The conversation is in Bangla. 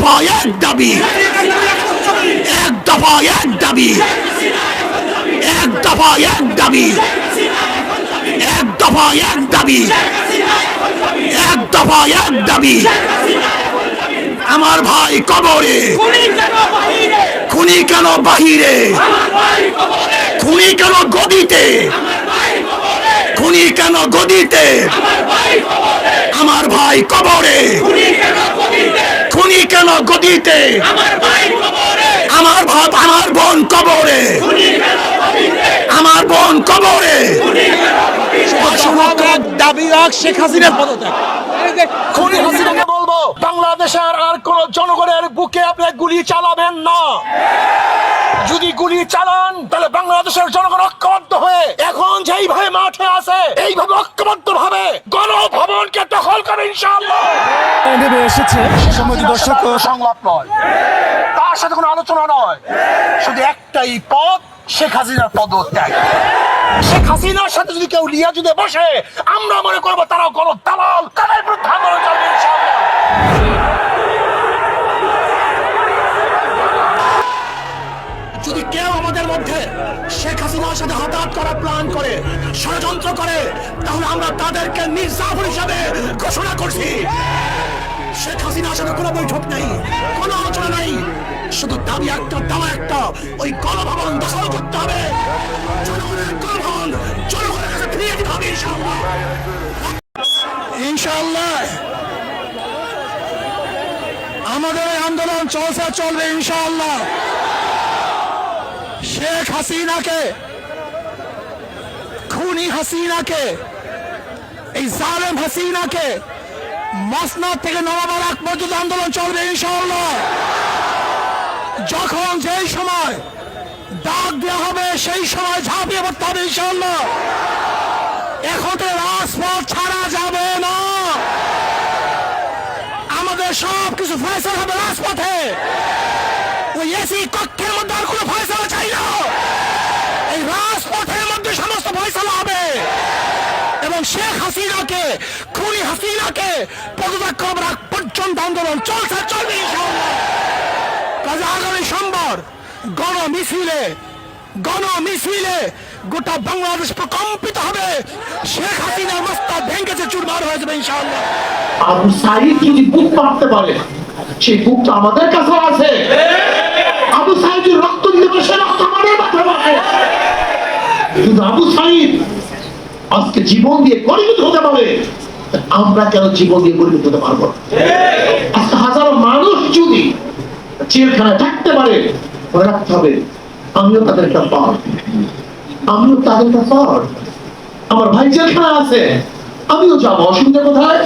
দফা এক দাবি, এক দফা এক দাবি, এক দফা এক দাবি, এক দফা এক দাবি, এক দফা এক দাবি। আমার ভাই কবরে, খুনি কেন বাহিরে, খুনি কেন গদিতে, খুনি কেন গদিতে, আমার ভাই কবরে, খুনি কেন গদিতে, আমার ভাব আমার বোন কবরে, আমার বোন কবরে। দাবি রাখ শেখ হাসিনার পদত্যাগ। খুনি হাসিনাকে বলবো, বাংলাদেশের আর কোন জনগণের বুকে আপনি গুলি চালাবেন না। যদি গুলি চালান তাহলে বাংলাদেশের জনগণ ঐক্যবদ্ধ হয়ে এখন যেইভাবে মাঠে আছে এইভাবে ঐক্যবদ্ধ ভাবে গণভবনকে দখল করে ইনশাআল্লাহ নেমে এসেছে। সম্মানিত দর্শক, সংলাপ নয়, তার সাথে কোনো আলোচনা নয়, শুধু একটাই পথ, শেখ হাসিনার পদত্যাগ। শেখ হাসিনার সাথে যদি কেউ লিয়া যদি বসে, আমরা মনে করবো তারাও গণ দালাল, তাদের বিরুদ্ধে আন্দোলন চালাবে ইনশাআল্লাহ। যদি কেউ আমাদের মধ্যে শেখ হাসিনার সাথে হাতাহাত করার প্ল্যান করে, ষড়যন্ত্র করে, তাহলে আমরা তাদেরকে নির্যাতন হিসাবে ঘোষণা করছি। শেখ হাসিনার সাথে কোনো বৈঠক নেই, কোনো আলোচনা নেই, শুধু দাবি একটা, দাওয়া একটা, ওই গণভবন দখল করতে হবে। জনগণের গণভবন জনগণের কাছে ফিরিয়ে দিতে হবে ইনশাআল্লাহ। ইনশাআল্লাহ আমাদের আন্দোলন চলছে, চলবে ইনশাআল্লাহ। শেখ হাসিনাকে, খুনি হাসিনাকে, এই জালেম হাসিনাকে মসনদ থেকে নবাবার আগ পর্যন্ত আন্দোলন চলবে ইনশাআল্লাহ। যখন যেই সময় ডাক দেওয়া হবে সেই সময় ঝাঁপিয়ে পড়তে হবে ইনশাআল্লাহ। এখন তো রাজপথ ছাড়া যাবে না, আমাদের সব কিছু ফয়সালা হবে রাজপথে। ওই এসি কক্ষের মধ্যে আর কোনো ফয়সালা চাই না, এই রাজপথের মধ্যে সমস্ত ফয়সালা হবে। এবং শেখ হাসিনাকে, খুনি হাসিনাকে পদত্যাগ করার আগ পর্যন্ত আন্দোলন চলছে, চলবে ইনশাআল্লাহ। কাজে আগামী সোমবার গণমিছিলে গোটা বাংলাদেশ প্রকম্পিত হবে। শেখ হাসিনার মস্তক ভেঙেছে, চুরমার হয়ে যাবে ইনশাআল্লাহ। আবু সাঈদ যদি বুক পাড়তে পারে, সেই বুকটা আমাদের কাছে আছে। আবু সাঈদ রক্ত দিতে পারে, সে রক্ত আমাদের মাথায় আছে। কিন্তু আবু সাঈদ আজকে জীবন দিয়ে পরিণত হতে পারে, আমরা কেন জীবন দিয়ে পরিণত হতে পারবো? আজকে হাজারো মানুষ যদি জেলখানায় থাকতে পারে, মনে রাখতে হবে আমিও তাদের একটা পার্ট, আমিও তাদের একটা পার্ট। আমার ভাই জেলখানায় আছে, আমিও যাবো, অসুবিধা কোথায়?